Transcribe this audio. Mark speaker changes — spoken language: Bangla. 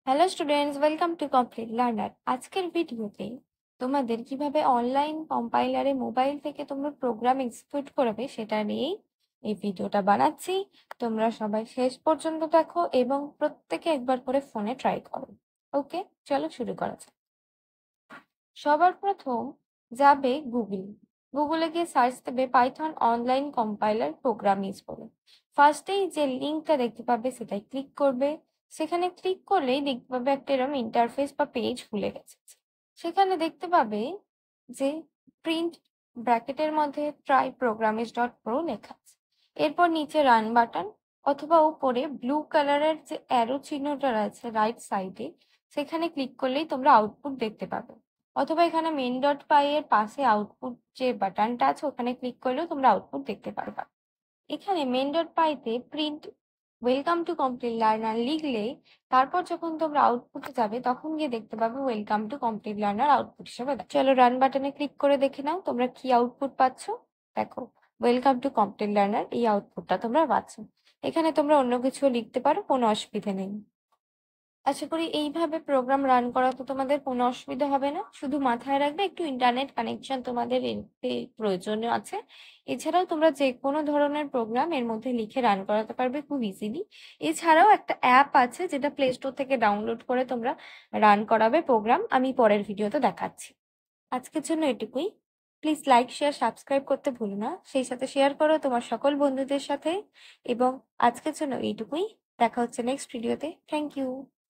Speaker 1: Hello students, welcome to complete learner. আজকের ভিডিওতে তোমাদের কিভাবে অনলাইন কম্পাইলারে মোবাইল থেকে তোমরা প্রোগ্রাম এক্সিকিউট করবে সেটা নিয়েই এই ভিডিওটা বানাচ্ছি। তোমরা সবাই শেষ পর্যন্ত দেখো এবং প্রত্যেকে একবার করে ফোনে ট্রাই করো। ওকে, চলো শুরু করা যাক। সবার প্রথম যাবে গুগলে গিয়ে সার্চ দেবে Python online compiler program use বলে। ফার্স্টেই যে লিঙ্কটা দেখতে পাবে সেটাই ক্লিক করবে। সেখানে ক্লিক করলেই দেখতে পাবে একটা এরকম ইন্টারফেস বা পেজ খুলে গেছে। সেখানে দেখতে পাবে যে প্রিন্ট ব্র্যাকেটের মধ্যে ট্রাই প্রোগ্রামিজ ডট প্রো লেখা আছে। এরপর নিচে রান বাটন অথবা উপরে ব্লু কালারের যে অ্যারো চিহ্নটা আছে রাইট সাইডে, সেখানে ক্লিক করলেই তোমরা আউটপুট দেখতে পাবে। অথবা এখানে মেন ডট পাই এর পাশে আউটপুট যে বাটনটা আছে ওখানে ক্লিক করলেও তোমরা আউটপুট দেখতে পারবে। এখানে মেন ডট পাইতে print welcome to complete learner লিখলে তারপর যখন তোমরা আউটপুটে যাবে তখন গিয়ে দেখতে পাবে welcome to complete learner output হিসেবে। চলো রান বাটনে ক্লিক করে দেখে নাও তোমরা কি আউটপুট পাচ্ছ। দেখো, ওয়েলকাম টু কমপ্লিট লার্নার এই আউটপুটটা তোমরা পাচ্ছ। এখানে তোমরা অন্য কিছু লিখতে পারো, কোনো অসুবিধা নেই। আশা করি এইভাবে প্রোগ্রাম রান করা তো তোমাদের কোনো অসুবিধা হবে না। শুধু মাথায় রাখবে একটু ইন্টারনেট কানেকশন তোমাদের প্রয়োজন আছে। এছাড়াও তোমরা যে কোনো ধরনের প্রোগ্রাম এর মধ্যে লিখে রান করাতে পারবে খুব ইজিলি। এছাড়াও একটা অ্যাপ আছে যেটা প্লে স্টোর থেকে ডাউনলোড করে তোমরা রান করাবে প্রোগ্রাম, আমি পরের ভিডিওতে দেখাচ্ছি। আজকের জন্য এটুকুই। প্লিজ লাইক শেয়ার সাবস্ক্রাইব করতে ভুলো না, সেই সাথে শেয়ার করো তোমার সকল বন্ধুদের সাথে। এবং আজকের জন্য এইটুকুই, দেখা হচ্ছে নেক্সট ভিডিওতে। Thank you.